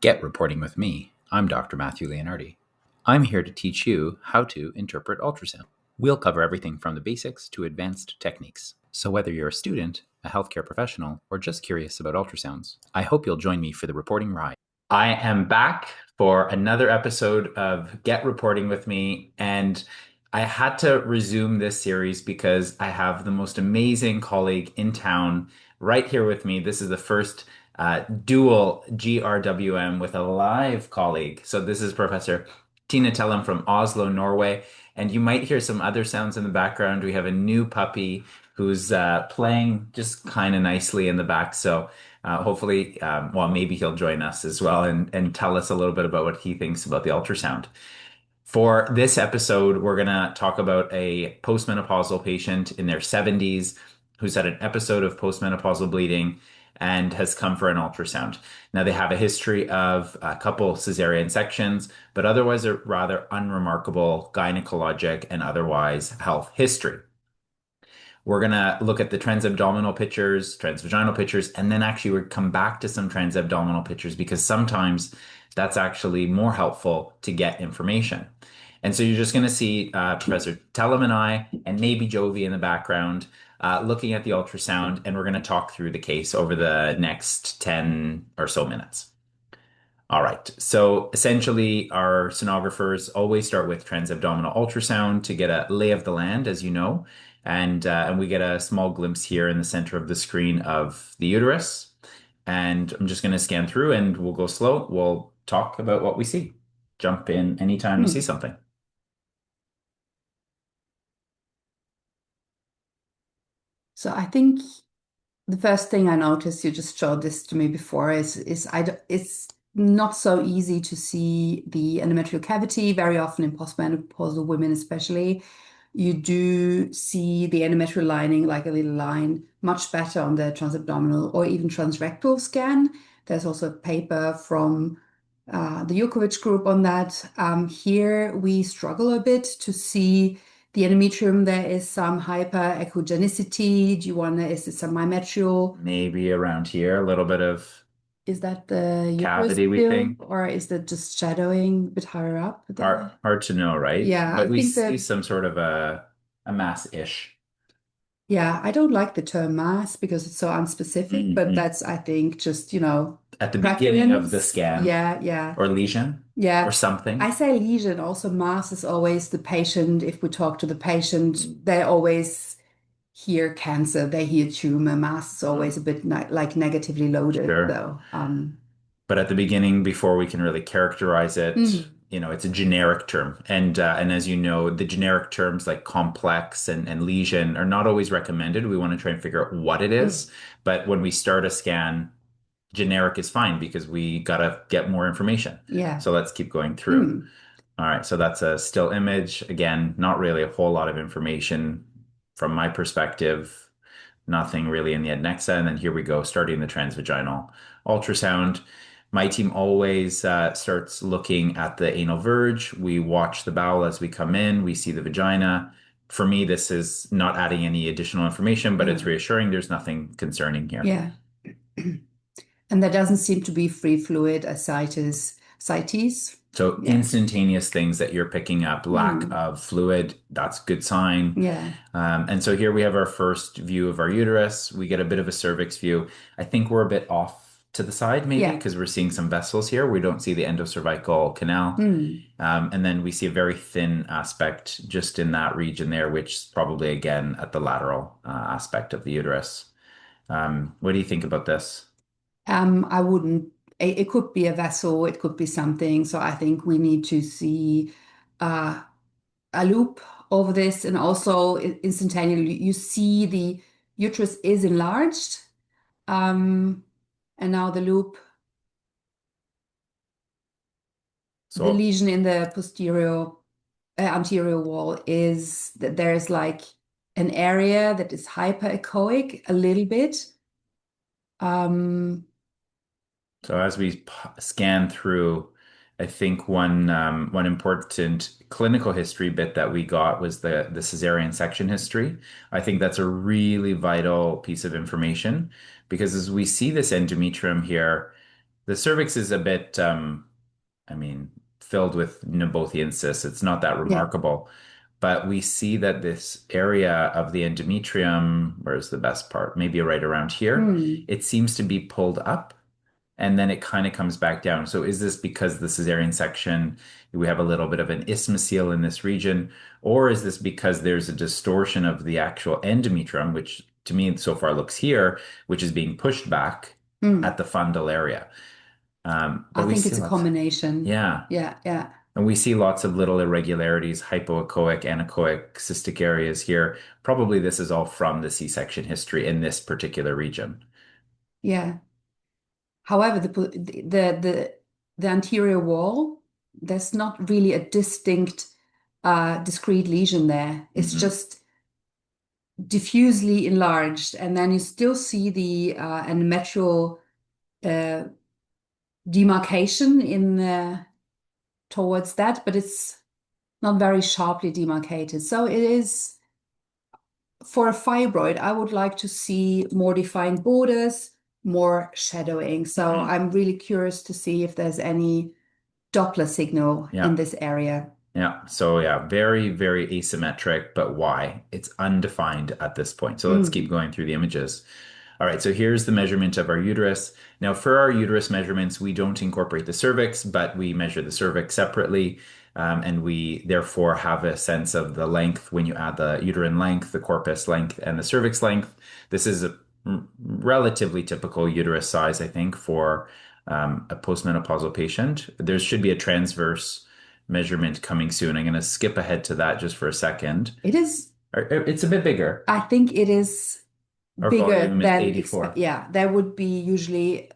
Get reporting with me. I'm Dr. Matthew Leonardi. I'm here to teach you how to interpret ultrasound. We'll cover everything from the basics to advanced techniques. So whether you're a student, a healthcare professional, or just curious about ultrasounds, I hope you'll join me for the reporting ride. I am back for another episode of Get Reporting with Me, and I had to resume this series because I have the most amazing colleague in town right here with me. This is the first dual GRWM with a live colleague. So this is Professor Tina Tellum from Oslo, Norway. And you might hear some other sounds in the background. We have a new puppy who's playing just kind of nicely in the back. So hopefully, well, maybe he'll join us as well and tell us a little bit about what he thinks about the ultrasound. For this episode, we're going to talk about a postmenopausal patient in their 70s who's had an episode of postmenopausal bleeding and has come for an ultrasound. Now, they have a history of a couple cesarean sections, but otherwise a rather unremarkable gynecologic and otherwise health history. We're going to look at the transabdominal pictures, transvaginal pictures, and then actually we'll come back to some transabdominal pictures because sometimes that's actually more helpful to get information. And so you're just going to see Professor Tellum and I, and maybe Jovi in the background, looking at the ultrasound, and we're going to talk through the case over the next 10 or so minutes. All right. So essentially, our sonographers always start with transabdominal ultrasound to get a lay of the land, as you know, and we get a small glimpse here in the center of the screen of the uterus. And I'm just going to scan through, and we'll go slow. We'll talk about what we see. Jump in anytime you see something. So I think the first thing I noticed, you just showed this to me before, it's not so easy to see the endometrial cavity. Very often in postmenopausal women, especially, you do see the endometrial lining like a little line much better on the transabdominal or even transrectal scan. There's also a paper from the Jukovic group on that. Here we struggle a bit to see the endometrium. There is some hyperechogenicity. Do you want to, is it some myometrial? Maybe around here, a little bit of Is that the uterus cavity, we still, think. or is that just shadowing a bit higher up there? Hard to know, right? Yeah, I But we think see that, some sort of a mass-ish. yeah, I don't like the term mass because it's so unspecific, but Mhm. that's, I think, just, At the beginning of the preference. scan, Yeah, yeah. or lesion, or Yeah, I something. say lesion. Also, mass is always the patient. If we talk to the patient, they always hear cancer, they hear tumor. Mass is always a bit like negatively loaded, Sure. though. But at the beginning, before we can really characterize it, Mhm. it's a generic term. And as you know, the generic terms like complex and lesion are not always recommended. We want to try and figure out what it Mm. is. But when we start a scan, generic is fine because we got to get more information. Yeah. So let's keep going through. Mm. All right, so that's a still image. Again, not really a whole lot of information from my perspective. Nothing really in the Adnexal. And then here we go, starting the transvaginal ultrasound. My team always starts looking at the anal verge. We watch the bowel as we come in. We see the vagina. For me, this is not adding any additional information, but it's Yeah. reassuring. There's nothing concerning here. Yeah. And there doesn't seem to be free fluid ascites. So Yeah. instantaneous things that you're picking up, lack Mm. of fluid, that's a good sign. Yeah. And so here we have our first view of our uterus. We get a bit of a cervix view. I think we're a bit off to the side, maybe, Yeah. because we're seeing some vessels here. We don't see the endocervical canal. Mm. And then we see a very thin aspect just in that region there, which is probably, again, at the lateral aspect of the uterus. What do you think about this? I wouldn't, it could be a vessel, it could be something. So I think we need to see uh, a loop over this. And also instantaneously, you see the uterus is enlarged. Um, and now the loop, the So, lesion in the anterior wall is that there's like an area that is hyperechoic a little bit. Um, so as we scan through, I think one important clinical history bit that we got was the cesarean section history. I think that's a really vital piece of information because as we see this endometrium here, The cervix is a bit, I mean, filled with Nabothian cysts. It's not that Yeah. remarkable. But we see that this area of the endometrium, where's the best part? Maybe right around here, Hmm. it seems to be pulled up and then it kind of comes back down. So is this because the cesarean section, we have a little bit of an isthmocele in this region, or is this because there's a distortion of the actual endometrium, which to me so far looks here, which is being pushed back Hmm. at the fundal area? I But we think see it's a lots, combination. yeah. Yeah, yeah, And we see lots of little irregularities, hypoechoic, anechoic, cystic areas here. Probably this is all from the C-section history in this particular region. yeah. However, the anterior wall, there's not really a distinct, discrete lesion there. It's Hmm. just diffusely enlarged, and then you still see the endometrial uh, demarcation in towards that, but it's not very sharply demarcated. So it is for a fibroid, I would like to see more defined borders, more shadowing. So Hmm. I'm really curious to see if there's any Doppler signal in Yeah. this area. Yeah. So yeah, very, very asymmetric, but why? It's undefined at this point. So let's keep Mm. going through the images. All right, so here's the measurement of our uterus. Now, for our uterus measurements, we don't incorporate the cervix, but we measure the cervix separately. And we therefore have a sense of the length when you add the uterine length, the corpus length, and the cervix length. This is a relatively typical uterus size, I think, for a postmenopausal patient. There should be a transverse measurement coming soon. I'm going to skip ahead to that just for a second. It is, It's a bit bigger. I think it is Our bigger volume is than 84. yeah, there would be usually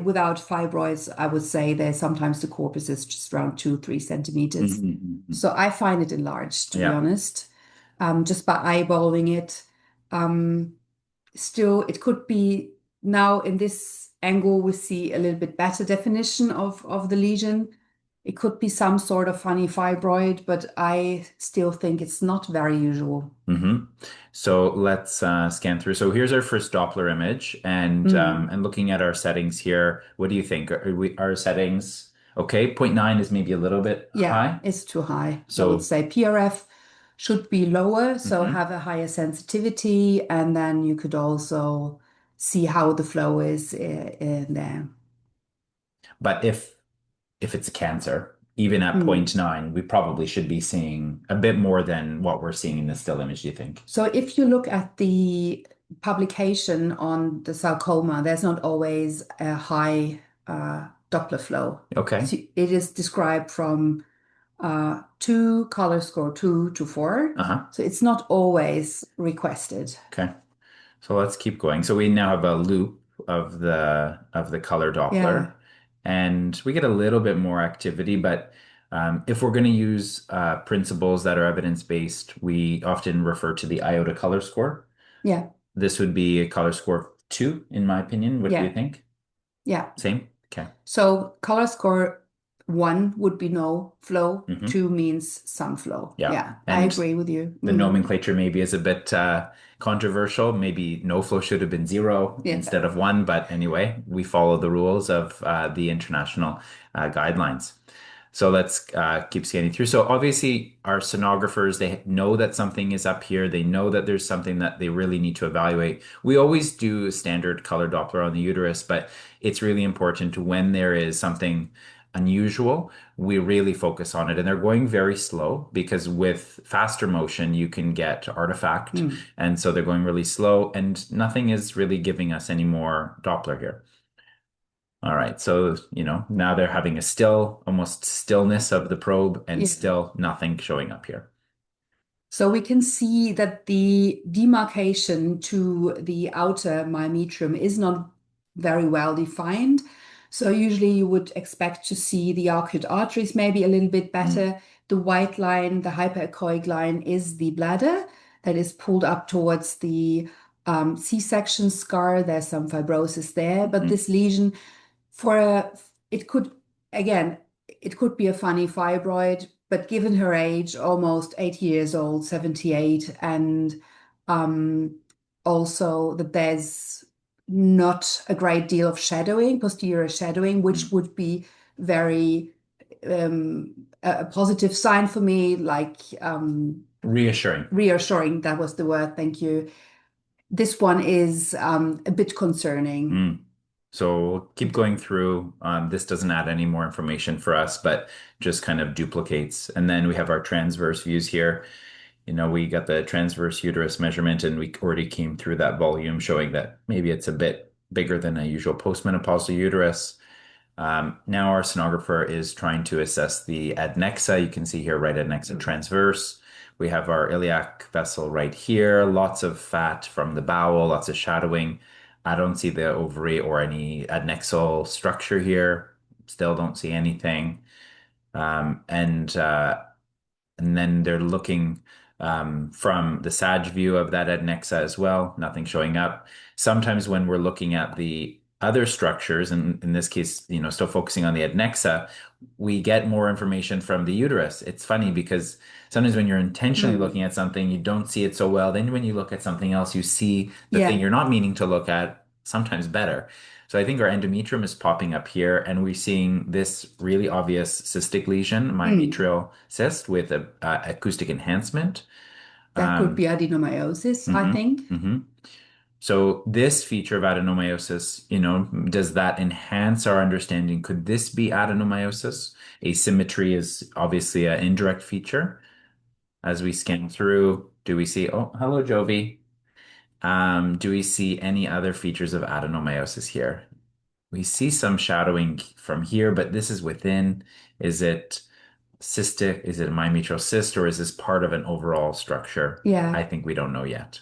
without fibroids, I would say there's sometimes the corpus is just around 2, 3 centimeters. Mhm. So I find it enlarged, to be Yeah. honest, just by eyeballing it. Um, Still, it could be now in this angle, we see a little bit better definition of the lesion. It could be some sort of funny fibroid, but I still think it's not very usual. hmm So let's scan through. So here's our first Doppler image, Mm. and looking at our settings here, what do you think? Are our settings okay? Zero point 0.9 is maybe a little bit Yeah, high. it's too high. I would So say PRF should be lower, so mhm. have a higher sensitivity, and then you could also see how the flow is in there. But if it's a cancer, even at zero Mm. point 0.9, we probably should be seeing a bit more than what we're seeing in the still image, do you think? So if you look at the publication on the sarcoma, there's not always a high Doppler flow. Okay. So it is described from 2, color score 2 to 4. Uh-huh. So it's not always requested. Okay. So let's keep going. So we now have a loop of the color Yeah, Doppler, and we get a little bit more activity. But if we're going to use principles that are evidence-based, we often refer to the iota color score. yeah, This would be a color score of 2, in my opinion. What do you yeah, think? yeah. Same? Okay. So color score 1 would be no flow, Hmm. 2 means some flow. Yeah. Yeah, I And agree with you. the Mm. nomenclature maybe is a bit controversial. Maybe no flow should have been 0 Yeah. instead of 1, but anyway, we follow the rules of the international guidelines. So let's keep scanning through. So obviously, our sonographers, they know that something is up here. They know that there's something that they really need to evaluate. We always do a standard color Doppler on the uterus, but it's really important when there is something unusual, we really focus on it. And they're going very slow because with faster motion, you can get artifact. Mm. And so they're going really slow, and nothing is really giving us any more Doppler here. All right, so now they're having a still, almost stillness of the probe, and Yeah. still nothing showing up here. So we can see that the demarcation to the outer myometrium is not very well defined. So usually you would expect to see the arcuate arteries maybe a little bit Mm, better. The white line, the hyperechoic line, is the bladder that is pulled up towards the C-section scar. There's some fibrosis there, but mm, this lesion for a, it could, again, it could be a funny fibroid, but given her age, almost 80 years old, 78, and um, also that there's not a great deal of shadowing, posterior shadowing, which would be very a positive sign for me, like Reassuring. reassuring. That was the word. Thank you. This one is a bit concerning. Mm. So we'll keep going through. This doesn't add any more information for us, but just kind of duplicates. And then we have our transverse views here. We got the transverse uterus measurement, and we already came through that volume showing that maybe it's a bit bigger than a usual postmenopausal uterus. Now our sonographer is trying to assess the adnexa. You can see here, right adnexa transverse. We have our iliac vessel right here. Lots of fat from the bowel, lots of shadowing. I don't see the ovary or any adnexal structure here. Still don't see anything. And then they're looking from the Sag view of that adnexa as well, nothing showing up. Sometimes when we're looking at the other structures, and in this case, still focusing on the adnexa, we get more information from the uterus. It's funny because sometimes when you're intentionally Mm. looking at something, you don't see it so well. Then when you look at something else, you see the thing Yeah, you're not meaning to look at, sometimes better. So I think our endometrium is popping up here, and we're seeing this really obvious cystic lesion, mm. myometrial cyst with a, acoustic enhancement. That could Um, be adenomyosis, I mhm, think. mhm. So this feature of adenomyosis, does that enhance our understanding? Could this be adenomyosis? Asymmetry is obviously an indirect feature. As we scan through, do we see, oh, hello, Jovi. Do we see any other features of adenomyosis here? We see some shadowing from here, but this is within. Is it cystic? Is it a myometrial cyst, or is this part of an overall structure? Yeah. I think we don't know yet.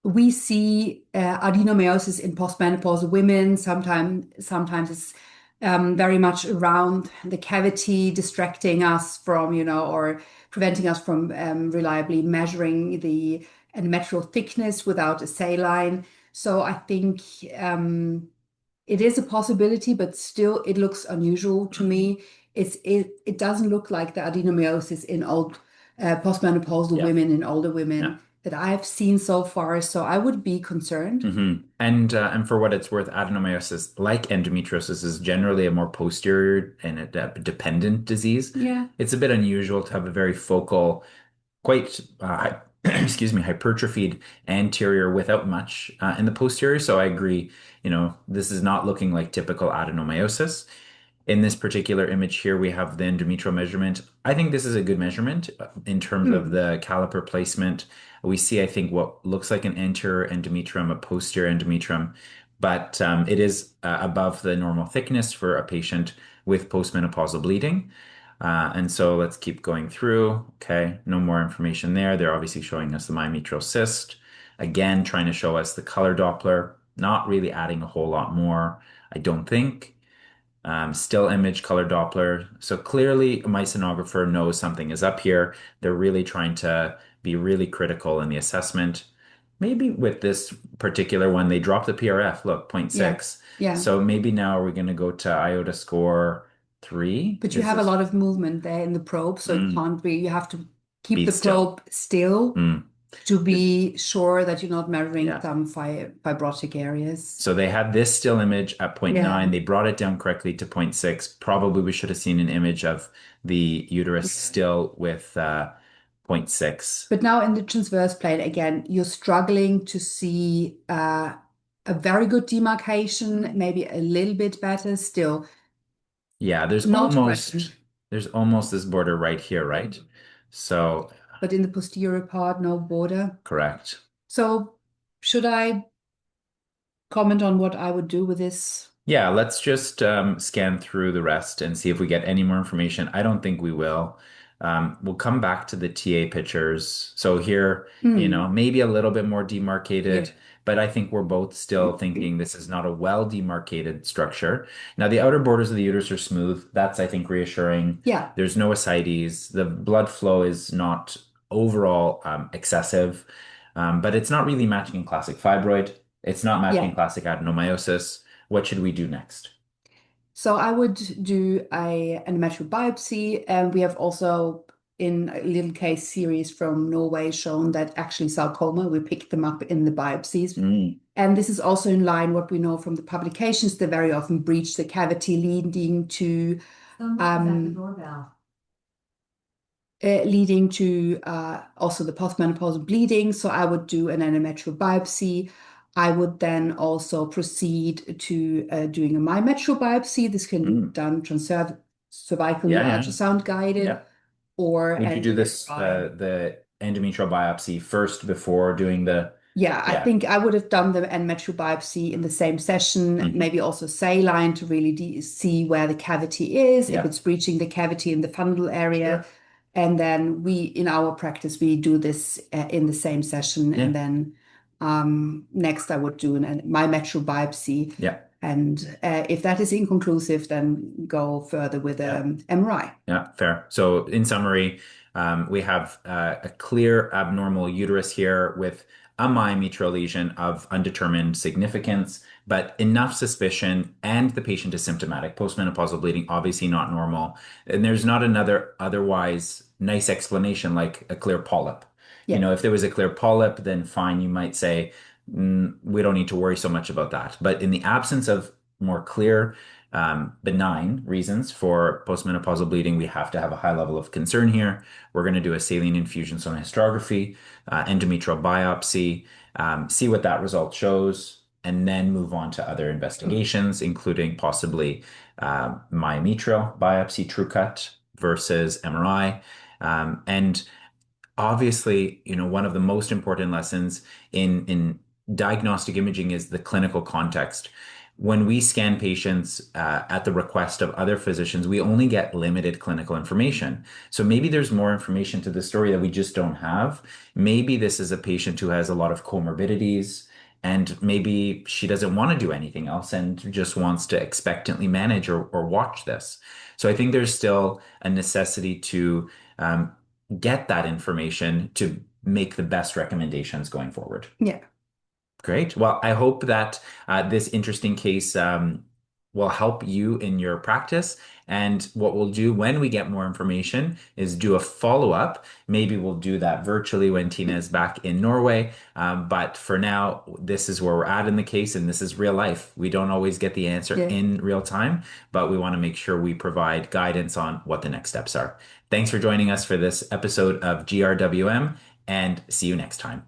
We see adenomyosis in postmenopausal women. Sometimes it's very much around the cavity, distracting us from, or preventing us from reliably measuring the endometrial thickness without a saline. So I think it is a possibility, but still it looks unusual to me. It doesn't look like the adenomyosis in old postmenopausal Yeah. women, in older Yeah. women that I've seen so far. So I would be concerned. And for what it's worth, adenomyosis, like endometriosis, is generally a more posterior and a dependent disease. Yeah, It's a bit unusual to have a very focal, quite excuse me, hypertrophied anterior without much in the posterior. So I agree, this is not looking like typical adenomyosis. In this particular image here, we have the endometrial measurement. I think this is a good measurement in terms of mm, the caliper placement. We see, I think, what looks like an anterior endometrium, a posterior endometrium, but it is above the normal thickness for a patient with postmenopausal bleeding. And so let's keep going through. Okay, no more information there. They're obviously showing us the myometrial cyst. Again, trying to show us the color Doppler, not really adding a whole lot more, I don't think. Still image color Doppler. So clearly, my sonographer knows something is up here. They're really trying to be really critical in the assessment. Maybe with this particular one, they dropped the PRF. Look, zero point yeah, 0.6. yeah. So maybe now we're going to go to iota score 3. But you Is have a this? lot of movement there in the probe, so it Mm, can't be, you have to keep be the still. probe still Mm. to be sure that you're not measuring Yeah. some fibrotic areas. So they had this still image at zero point Yeah, 0.9. They brought it down correctly to zero point 0.6. Probably we should have seen an image of the uterus yeah. still with zero point 0.6. But now in the transverse plane, again, you're struggling to see a very good demarcation, maybe a little bit better still. Yeah, Not great, there's almost this border right here, right? So but in the posterior part, no border. correct. So should I comment on what I would do with this? Yeah, let's just scan through the rest and see if we get any more information. I don't think we will. We'll come back to the TA pictures. So here, Hmm. maybe a little bit more Yeah. demarcated, but I think we're both still thinking this is not a well demarcated structure. Now, the outer borders of the uterus are smooth. That's, I think, reassuring. Yeah. There's no ascites. The blood flow is not overall excessive, but it's not really matching classic fibroid. It's not matching Yeah. classic adenomyosis. What should we do next? So I would do a endometrial biopsy, and we have also in a little case series from Norway shown that actually sarcoma, we picked them up in the biopsies. Mm. And this is also in line what we know from the publications. They very often breach the cavity, um, leading to also the postmenopausal bleeding. So I would do an endometrial biopsy. I would then also proceed to doing a myometrial biopsy. This can be Mm. done cervically Yeah, or yeah, ultrasound guided, yeah. or Would you an do this MRI. the endometrial biopsy first before doing the? Yeah, I Yeah. think I would have done the endometrial biopsy in the same session, Hmm. maybe also saline to really see where the cavity is, if Yeah. it's breaching the cavity in the fundal area. Sure. And then in our practice, we do this in the same session. Yeah. And then next, I would do my myometrial biopsy. Yeah. And if that is inconclusive, then go further with Yeah. MRI. Yeah, fair. So, in summary, we have a clear abnormal uterus here with a myometrial lesion of undetermined significance, but enough suspicion, and the patient is symptomatic. Postmenopausal bleeding, obviously not normal. And there's not another otherwise nice explanation like a clear polyp. Yeah, If there was a clear polyp, then fine, you might say, we don't need to worry so much about that. But in the absence of more clear benign reasons for postmenopausal bleeding, we have to have a high level of concern here. We're going to do a saline infusion sonography, endometrial biopsy, see what that result shows, and then move on to other investigations, including possibly myometrial biopsy, true cut versus MRI. And obviously, one of the most important lessons in diagnostic imaging is the clinical context. When we scan patients at the request of other physicians, we only get limited clinical information. So maybe there's more information to the story that we just don't have. Maybe this is a patient who has a lot of comorbidities, and maybe she doesn't want to do anything else and just wants to expectantly manage or watch this. So I think there's still a necessity to get that information to make the best recommendations going forward. yeah, Great. Well, I hope that this interesting case will help you in your practice. And what we'll do when we get more information is do a follow-up. Maybe we'll do that virtually when Tina is back in Norway. But for now, this is where we're at in the case, and this is real life. We don't always get the answer yeah. in real time, but we want to make sure we provide guidance on what the next steps are. Thanks for joining us for this episode of GRWM, and see you next time.